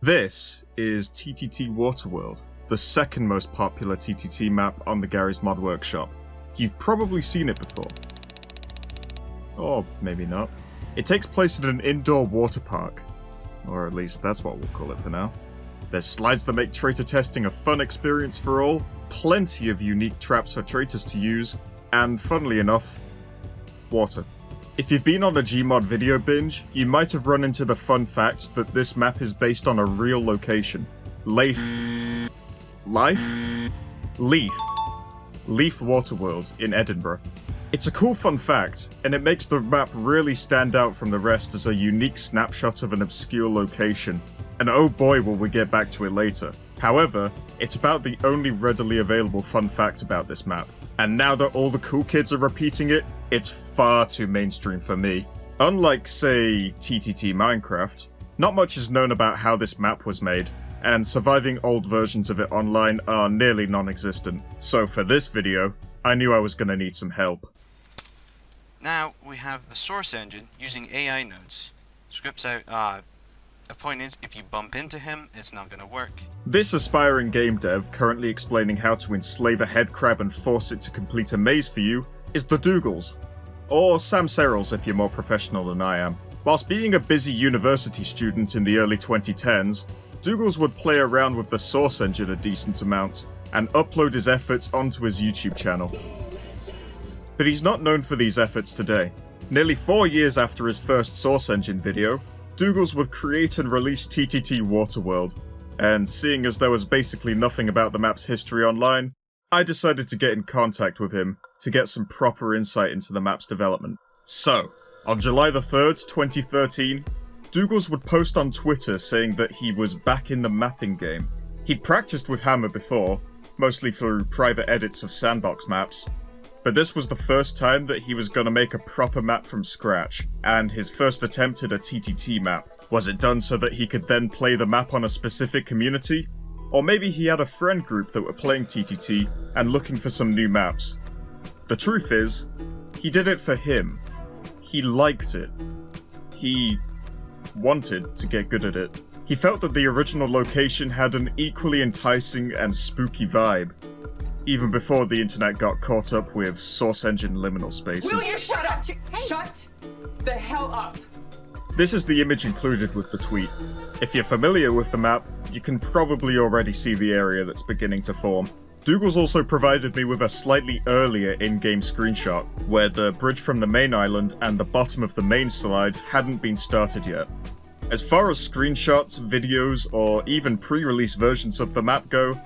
This is TTT Waterworld, the second most popular TTT map on the Garry's Mod Workshop. You've probably seen it before. Or maybe not. It takes place at an indoor water park. Or at least that's what we'll call it for now. There's slides that make traitor testing a fun experience for all, plenty of unique traps for traitors to use, and funnily enough, water. If you've been on a Gmod video binge, you might have run into the fun fact that this map is based on a real location. Leith Waterworld in Edinburgh. It's a cool fun fact, and it makes the map really stand out from the rest as a unique snapshot of an obscure location. And oh boy will we get back to it later. However, it's about the only readily available fun fact about this map. And now that all the cool kids are repeating it, it's far too mainstream for me. Unlike, say, TTT Minecraft, not much is known about how this map was made, and surviving old versions of it online are nearly non-existent. So for this video, I knew I was gonna need some help. Now we have the source engine using AI nodes. Scripts out, the point is, if you bump into him, it's not gonna work. This aspiring game dev currently explaining how to enslave a headcrab and force it to complete a maze for you is the Dougals. Or Sam Serrels if you're more professional than I am. Whilst being a busy university student in the early 2010s, Dougals would play around with the source engine a decent amount, and upload his efforts onto his YouTube channel. But he's not known for these efforts today. Nearly 4 years after his first source engine video, Dougals would create and release TTT Waterworld, and seeing as there was basically nothing about the map's history online, I decided to get in contact with him to get some proper insight into the map's development. So, on July the 3rd, 2013, Dougals would post on Twitter saying that he was back in the mapping game. He'd practiced with Hammer before, mostly through private edits of sandbox maps, but this was the first time that he was gonna make a proper map from scratch, and his first attempt at a TTT map. Was it done so that he could then play the map on a specific community? Or maybe he had a friend group that were playing TTT and looking for some new maps. The truth is, he did it for him. He liked it. He wanted to get good at it. He felt that the original location had an equally enticing and spooky vibe, even before the internet got caught up with source engine liminal spaces. Will you shut up? Shut the hell up! This is the image included with the tweet. If you're familiar with the map, you can probably already see the area that's beginning to form. Dougals also provided me with a slightly earlier in-game screenshot, where the bridge from the main island and the bottom of the main slide hadn't been started yet. As far as screenshots, videos, or even pre-release versions of the map go,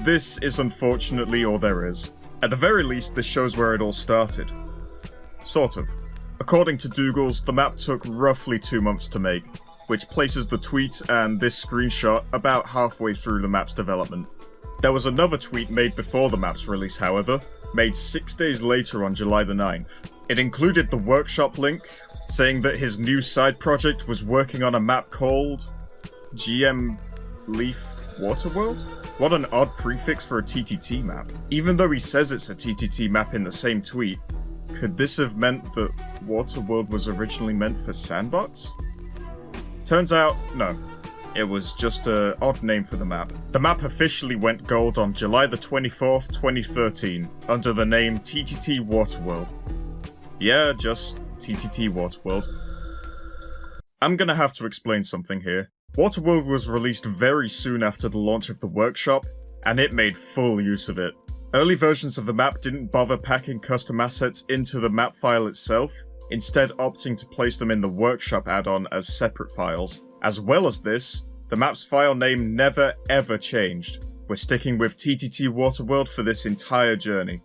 this is unfortunately all there is. At the very least, this shows where it all started. Sort of. According to Dougals, the map took roughly 2 months to make, which places the tweet and this screenshot about halfway through the map's development. There was another tweet made before the map's release, however, made 6 days later on July the 9th. It included the workshop link, saying that his new side project was working on a map called GM Leith Waterworld? What an odd prefix for a TTT map. Even though he says it's a TTT map in the same tweet, could this have meant that Waterworld was originally meant for Sandbox? Turns out, no. It was just an odd name for the map. The map officially went gold on July the 24th, 2013, under the name TTT Waterworld. Yeah, just TTT Waterworld. I'm gonna have to explain something here. Waterworld was released very soon after the launch of the workshop, and it made full use of it. Early versions of the map didn't bother packing custom assets into the map file itself, instead opting to place them in the workshop add-on as separate files. As well as this, the map's file name never ever changed. We're sticking with TTT Waterworld for this entire journey.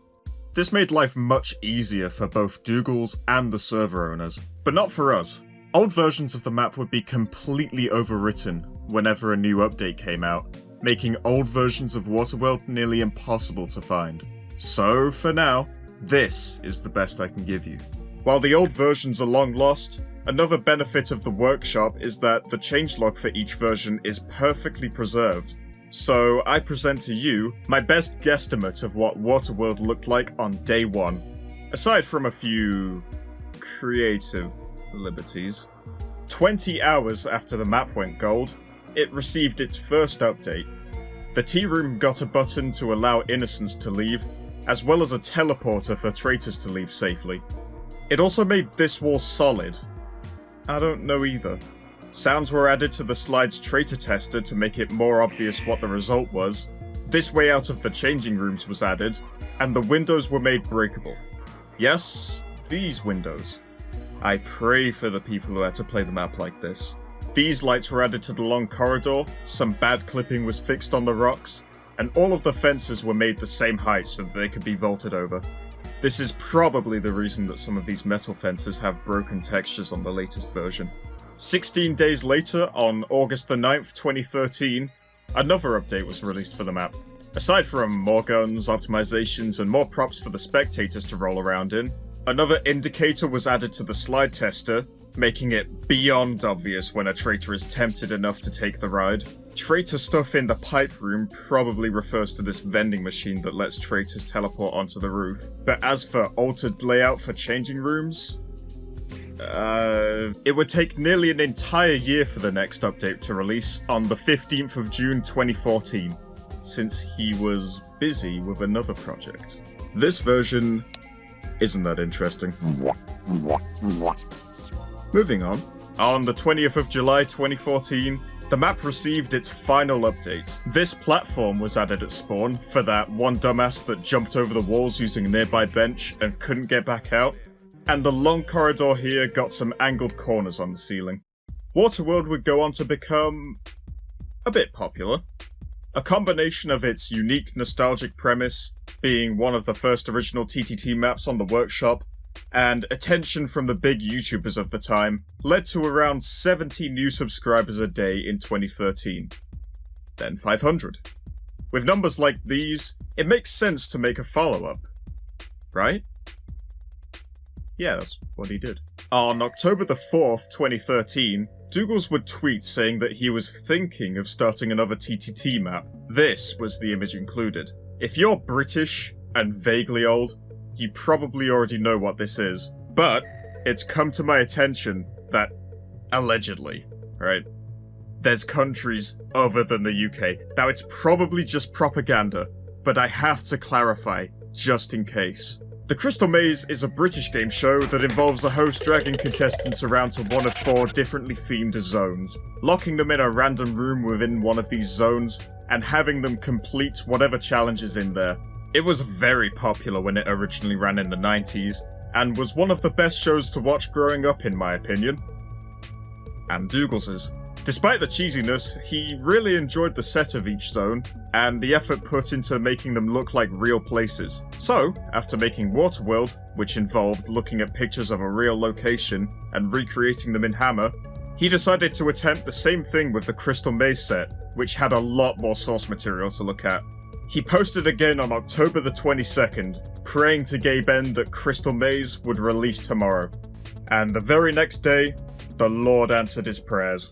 This made life much easier for both Dougals and the server owners, but not for us. Old versions of the map would be completely overwritten whenever a new update came out, making old versions of Waterworld nearly impossible to find. So for now, this is the best I can give you. While the old versions are long lost, another benefit of the workshop is that the changelog for each version is perfectly preserved. So I present to you my best guesstimate of what Waterworld looked like on day one, aside from a few creative liberties. 20 hours after the map went gold, it received its first update. The tea room got a button to allow innocents to leave, as well as a teleporter for traitors to leave safely. It also made this wall solid. I don't know either. Sounds were added to the slide's traitor tester to make it more obvious what the result was. This way out of the changing rooms was added, and the windows were made breakable. Yes, these windows. I pray for the people who had to play the map like this. These lights were added to the long corridor, some bad clipping was fixed on the rocks, and all of the fences were made the same height so that they could be vaulted over. This is probably the reason that some of these metal fences have broken textures on the latest version. 16 days later, on August the 9th, 2013, another update was released for the map. Aside from more guns, optimizations, and more props for the spectators to roll around in, another indicator was added to the slide tester, making it beyond obvious when a traitor is tempted enough to take the ride. Traitor stuff in the pipe room probably refers to this vending machine that lets traitors teleport onto the roof. But as for altered layout for changing rooms, it would take nearly an entire year for the next update to release on the 15th of June 2014, since he was busy with another project. This version isn't that interesting. Moving on the 20th of July 2014, the map received its final update. This platform was added at spawn for that one dumbass that jumped over the walls using a nearby bench and couldn't get back out, and the long corridor here got some angled corners on the ceiling. Waterworld would go on to become a bit popular. A combination of its unique nostalgic premise, being one of the first original TTT maps on the workshop, and attention from the big YouTubers of the time, led to around 70 new subscribers a day in 2013. Then 500. With numbers like these, it makes sense to make a follow-up, right? Yeah, that's what he did. On October the 4th, 2013, Dougals would tweet saying that he was thinking of starting another TTT map. This was the image included. If you're British and vaguely old, you probably already know what this is. But it's come to my attention that, allegedly, right, there's countries other than the UK. Now it's probably just propaganda, but I have to clarify, just in case. The Crystal Maze is a British game show that involves a host dragging contestants around to one of 4 differently themed zones, locking them in a random room within one of these zones, and having them complete whatever challenge is in there. It was very popular when it originally ran in the 90s, and was one of the best shows to watch growing up in my opinion. And Dougals's. Despite the cheesiness, he really enjoyed the set of each zone, and the effort put into making them look like real places. So, after making Waterworld, which involved looking at pictures of a real location and recreating them in Hammer, he decided to attempt the same thing with the Crystal Maze set, which had a lot more source material to look at. He posted again on October the 22nd, praying to Gabe N that Crystal Maze would release tomorrow. And the very next day, the Lord answered his prayers.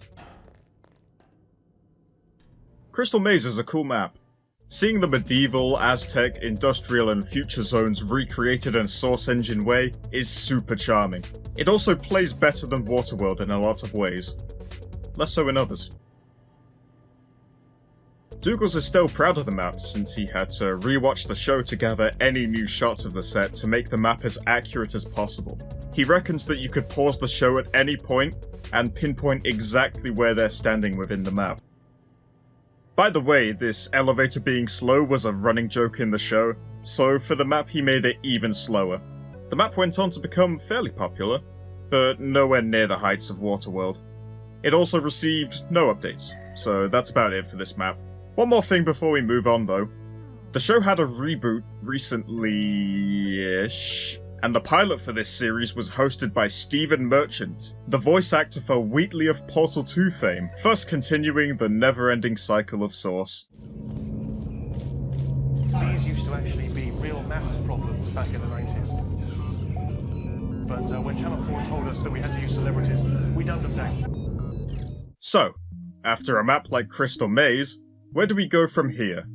Crystal Maze is a cool map. Seeing the medieval, Aztec, industrial and future zones recreated in a Source Engine way is super charming. It also plays better than Waterworld in a lot of ways. Less so in others. Dougals is still proud of the map since he had to rewatch the show to gather any new shots of the set to make the map as accurate as possible. He reckons that you could pause the show at any point and pinpoint exactly where they're standing within the map. By the way, this elevator being slow was a running joke in the show, so for the map he made it even slower. The map went on to become fairly popular, but nowhere near the heights of Waterworld. It also received no updates, so that's about it for this map. One more thing before we move on though. The show had a reboot recently-ish, and the pilot for this series was hosted by Stephen Merchant, the voice actor for Wheatley of Portal 2 fame, thus continuing the never-ending cycle of Source. These used to actually be real maths problems back in the 90s. But when Channel 4 told us that we had to use celebrities, we dumbed them down. So, after a map like Crystal Maze, where do we go from here?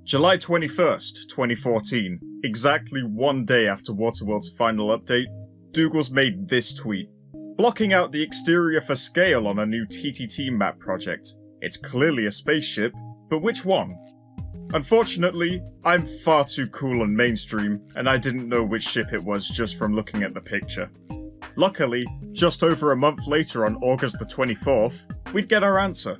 July 21st, 2014, exactly one day after Waterworld's final update, Dougals made this tweet. blocking out the exterior for scale on a new TTT map project. It's clearly a spaceship, but which one? Unfortunately, I'm far too cool and mainstream, and I didn't know which ship it was just from looking at the picture. Luckily, just over a month later on August the 24th, we'd get our answer.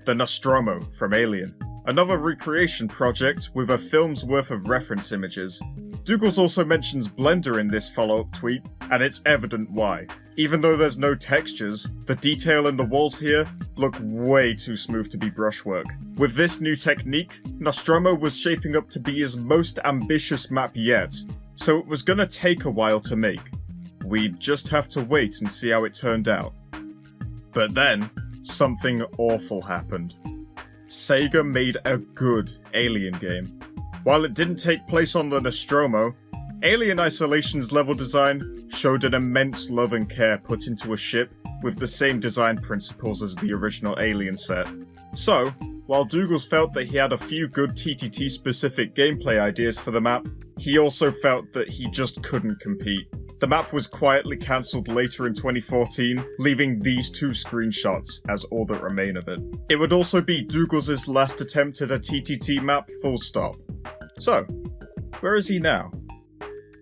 The Nostromo from Alien. Another recreation project with a film's worth of reference images. Dougals also mentions Blender in this follow-up tweet, and it's evident why. Even though there's no textures, the detail in the walls here look way too smooth to be brushwork. With this new technique, Nostromo was shaping up to be his most ambitious map yet, so it was gonna take a while to make. We'd just have to wait and see how it turned out. But then, something awful happened. Sega made a good Alien game. While it didn't take place on the Nostromo, Alien Isolation's level design showed an immense love and care put into a ship with the same design principles as the original Alien set. So, while Dougals felt that he had a few good TTT-specific gameplay ideas for the map, he also felt that he just couldn't compete. The map was quietly cancelled later in 2014, leaving these two screenshots as all that remain of it. It would also be Dougals' last attempt at a TTT map, full stop. So, where is he now?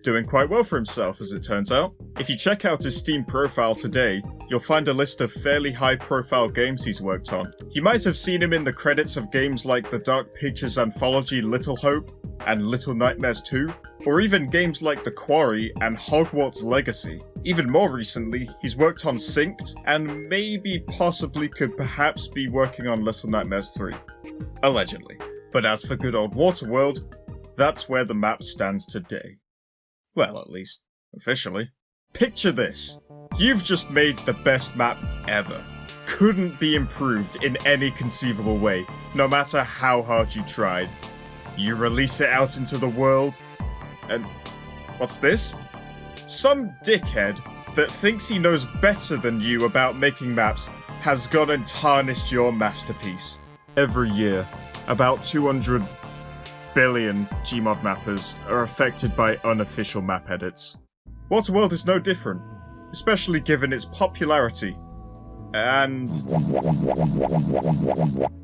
Doing quite well for himself, as it turns out. If you check out his Steam profile today, you'll find a list of fairly high-profile games he's worked on. You might have seen him in the credits of games like the Dark Pictures anthology Little Hope and Little Nightmares 2, or even games like The Quarry and Hogwarts Legacy. Even more recently, he's worked on Synced, and maybe possibly could perhaps be working on Little Nightmares 3. Allegedly. But as for good old Waterworld, that's where the map stands today. Well, at least, officially. Picture this. You've just made the best map ever. Couldn't be improved in any conceivable way, no matter how hard you tried. You release it out into the world, and what's this? Some dickhead that thinks he knows better than you about making maps has gone and tarnished your masterpiece. Every year, about 200 billion Gmod mappers are affected by unofficial map edits. Waterworld is no different, especially given its popularity and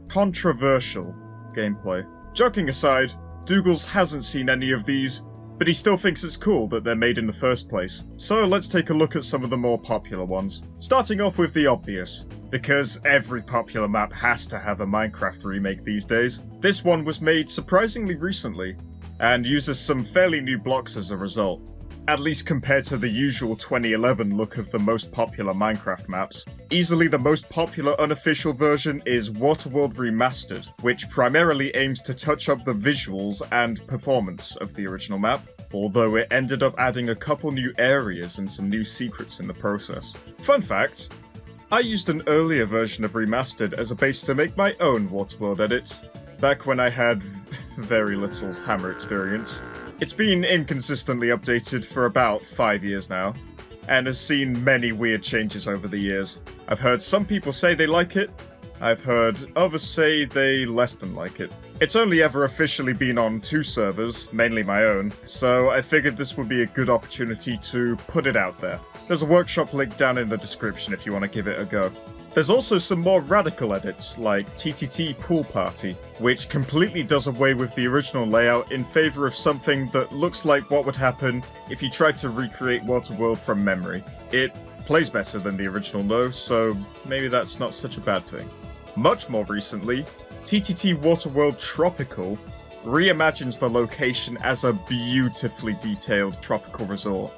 controversial gameplay. Joking aside, Dougals hasn't seen any of these, but he still thinks it's cool that they're made in the first place. So let's take a look at some of the more popular ones. Starting off with the obvious, because every popular map has to have a Minecraft remake these days. This one was made surprisingly recently, and uses some fairly new blocks as a result. At least compared to the usual 2011 look of the most popular Minecraft maps. Easily the most popular unofficial version is Waterworld Remastered, which primarily aims to touch up the visuals and performance of the original map, although it ended up adding a couple new areas and some new secrets in the process. Fun fact, I used an earlier version of Remastered as a base to make my own Waterworld edit, back when I had very little Hammer experience. It's been inconsistently updated for about 5 years now, and has seen many weird changes over the years. I've heard some people say they like it, I've heard others say they less than like it. It's only ever officially been on 2 servers, mainly my own, so I figured this would be a good opportunity to put it out there. There's a workshop link down in the description if you want to give it a go. There's also some more radical edits, like TTT Pool Party, which completely does away with the original layout in favour of something that looks like what would happen if you tried to recreate Waterworld from memory. It plays better than the original though, so maybe that's not such a bad thing. Much more recently, TTT Waterworld Tropical reimagines the location as a beautifully detailed tropical resort.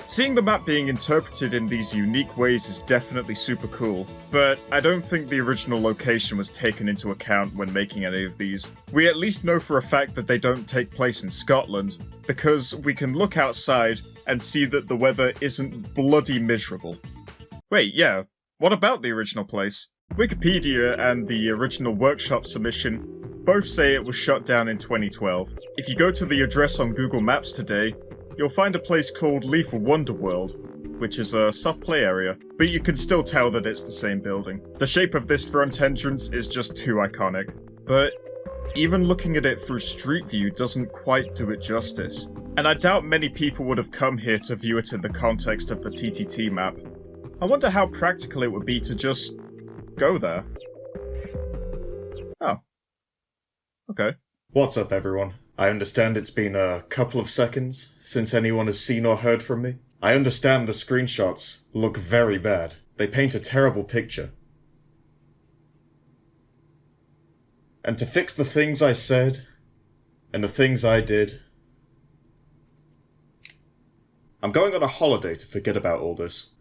Seeing the map being interpreted in these unique ways is definitely super cool, but I don't think the original location was taken into account when making any of these. We at least know for a fact that they don't take place in Scotland, because we can look outside and see that the weather isn't bloody miserable. Wait, yeah, what about the original place? Wikipedia and the original workshop submission both say it was shut down in 2012. If you go to the address on Google Maps today, you'll find a place called Lethal Wonderworld, which is a soft play area, but you can still tell that it's the same building. The shape of this front entrance is just too iconic, but even looking at it through Street View doesn't quite do it justice. And I doubt many people would have come here to view it in the context of the TTT map. I wonder how practical it would be to just go there. Oh. Okay. What's up, everyone? I understand it's been a couple of seconds since anyone has seen or heard from me. I understand the screenshots look very bad. They paint a terrible picture. And to fix the things I said, and the things I did, I'm going on a holiday to forget about all this.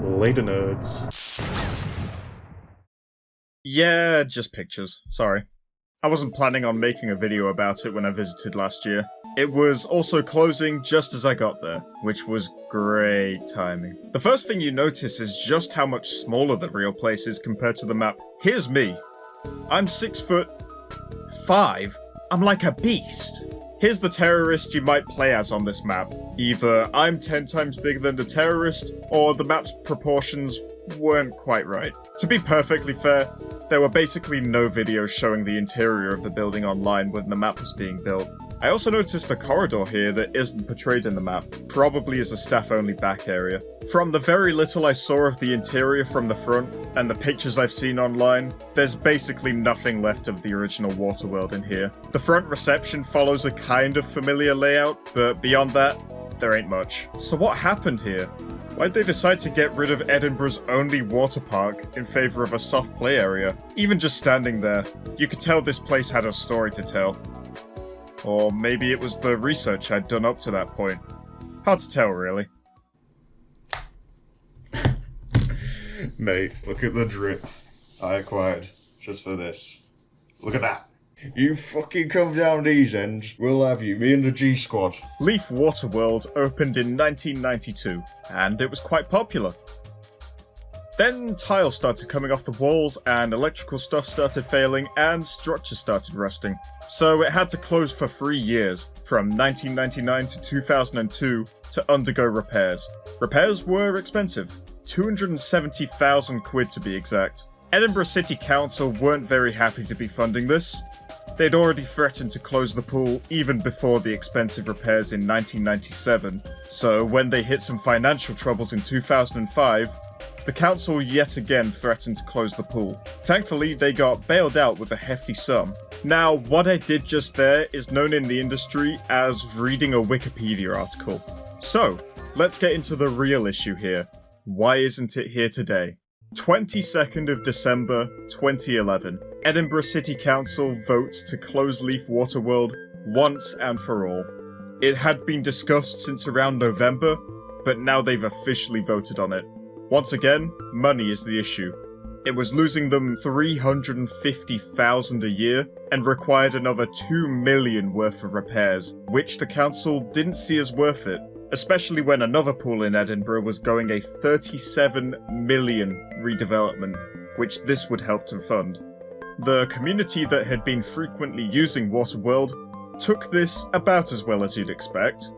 Later, nerds. Yeah, just pictures. Sorry. I wasn't planning on making a video about it when I visited last year. It was also closing just as I got there, which was great timing. The first thing you notice is just how much smaller the real place is compared to the map. Here's me. I'm 6'5". I'm like a beast. Here's the terrorist you might play as on this map. Either I'm 10 times bigger than the terrorist, or the map's proportions weren't quite right. To be perfectly fair, there were basically no videos showing the interior of the building online when the map was being built. I also noticed a corridor here that isn't portrayed in the map, probably as a staff-only back area. From the very little I saw of the interior from the front, and the pictures I've seen online, there's basically nothing left of the original Waterworld in here. The front reception follows a kind of familiar layout, but beyond that, there ain't much. So what happened here? Why'd they decide to get rid of Edinburgh's only water park in favour of a soft play area? Even just standing there, you could tell this place had a story to tell. Or maybe it was the research I'd done up to that point. Hard to tell, really. Mate, look at the drip I acquired just for this. Look at that. You fucking come down these ends, we'll have you, me and the G Squad. Leaf Waterworld opened in 1992, and it was quite popular. Then tile started coming off the walls, and electrical stuff started failing, and structure started rusting. So it had to close for 3 years, from 1999 to 2002, to undergo repairs. Repairs were expensive, 270,000 quid to be exact. Edinburgh City Council weren't very happy to be funding this. They'd already threatened to close the pool even before the expensive repairs in 1997, so when they hit some financial troubles in 2005, the council yet again threatened to close the pool. Thankfully, they got bailed out with a hefty sum. Now, what I did just there is known in the industry as reading a Wikipedia article. So, let's get into the real issue here. Why isn't it here today? 22nd of December 2011. Edinburgh City Council votes to close Leaf Waterworld once and for all. It had been discussed since around November, but now they've officially voted on it. Once again, money is the issue. It was losing them $350,000 a year and required another $2 million worth of repairs, which the council didn't see as worth it, especially when another pool in Edinburgh was going a $37 million redevelopment, which this would help to fund. The community that had been frequently using Waterworld took this about as well as you'd expect.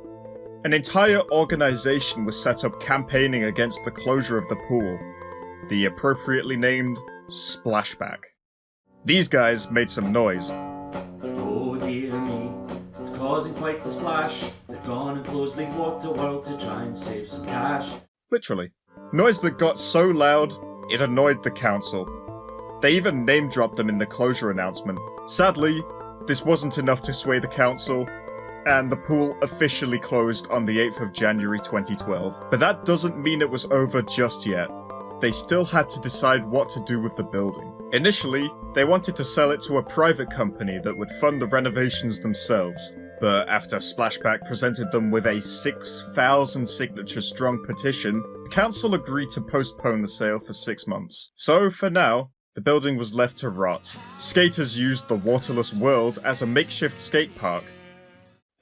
An entire organisation was set up campaigning against the closure of the pool, the appropriately named Splashback. These guys made some noise. Oh dear me, it's causing quite a splash. They've gone and closed Leaf Waterworld to try and save some cash. Literally. Noise that got so loud, it annoyed the council. They even name-dropped them in the closure announcement. Sadly, this wasn't enough to sway the council, and the pool officially closed on the 8th of January 2012. But that doesn't mean it was over just yet. They still had to decide what to do with the building. Initially, they wanted to sell it to a private company that would fund the renovations themselves. But after Splashback presented them with a 6,000 signature strong petition, the council agreed to postpone the sale for 6 months. So, for now, the building was left to rot. Skaters used the Waterless World as a makeshift skate park,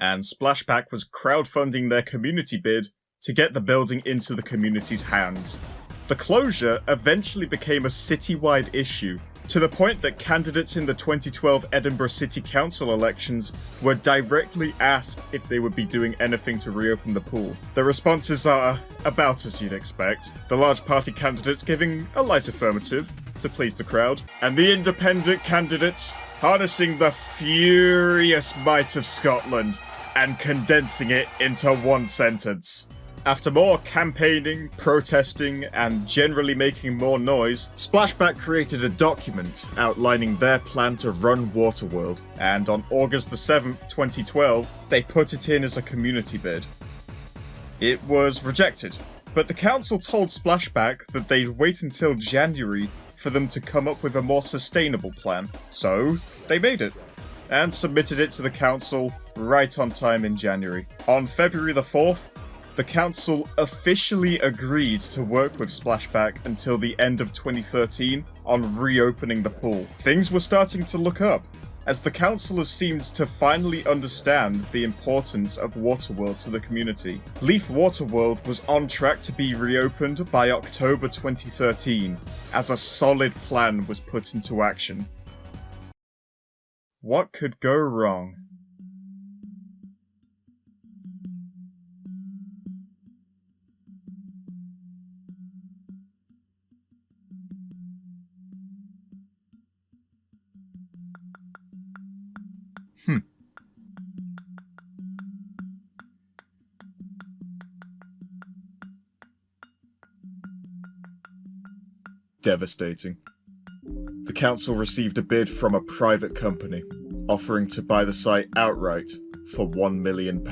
and Splashback was crowdfunding their community bid to get the building into the community's hands. The closure eventually became a citywide issue, to the point that candidates in the 2012 Edinburgh City Council elections were directly asked if they would be doing anything to reopen the pool. The responses are about as you'd expect, the large party candidates giving a light affirmative to please the crowd, and the independent candidates harnessing the furious might of Scotland and condensing it into one sentence. After more campaigning, protesting, and generally making more noise, Splashback created a document outlining their plan to run Waterworld, and on August the 7th, 2012, they put it in as a community bid. It was rejected, but the council told Splashback that they'd wait until January for them to come up with a more sustainable plan. So, they made it, and submitted it to the council right on time in January. On February the 4th, the council officially agreed to work with Splashback until the end of 2013 on reopening the pool. Things were starting to look up, as the councillors seemed to finally understand the importance of Waterworld to the community. Leaf Waterworld was on track to be reopened by October 2013, as a solid plan was put into action. What could go wrong? Devastating. The council received a bid from a private company, offering to buy the site outright for £1 million.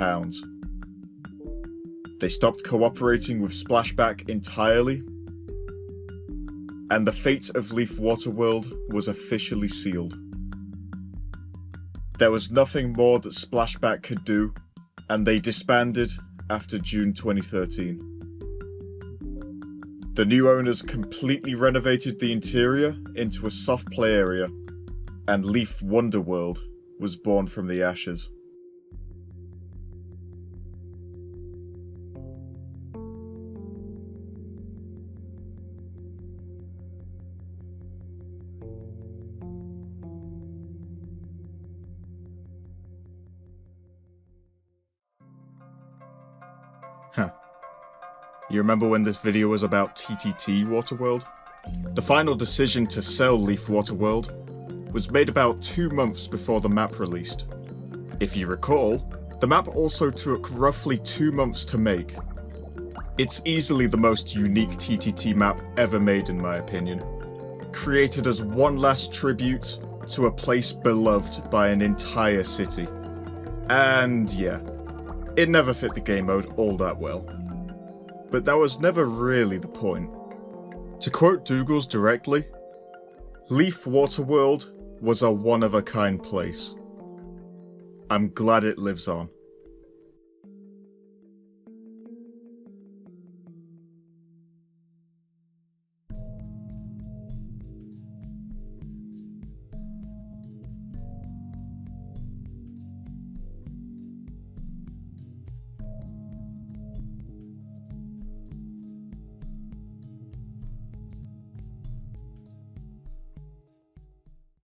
They stopped cooperating with Splashback entirely, and the fate of Leaf Waterworld was officially sealed. There was nothing more that Splashback could do, and they disbanded after June 2013. The new owners completely renovated the interior into a soft play area, and Leaf Wonderworld was born from the ashes. You remember when this video was about TTT Waterworld? The final decision to sell Leaf Waterworld was made about 2 months before the map released. If you recall, the map also took roughly 2 months to make. It's easily the most unique TTT map ever made in my opinion. Created as one last tribute to a place beloved by an entire city. And yeah, it never fit the game mode all that well. But that was never really the point. To quote Dougals directly, Leaf Waterworld was a one-of-a-kind place. I'm glad it lives on.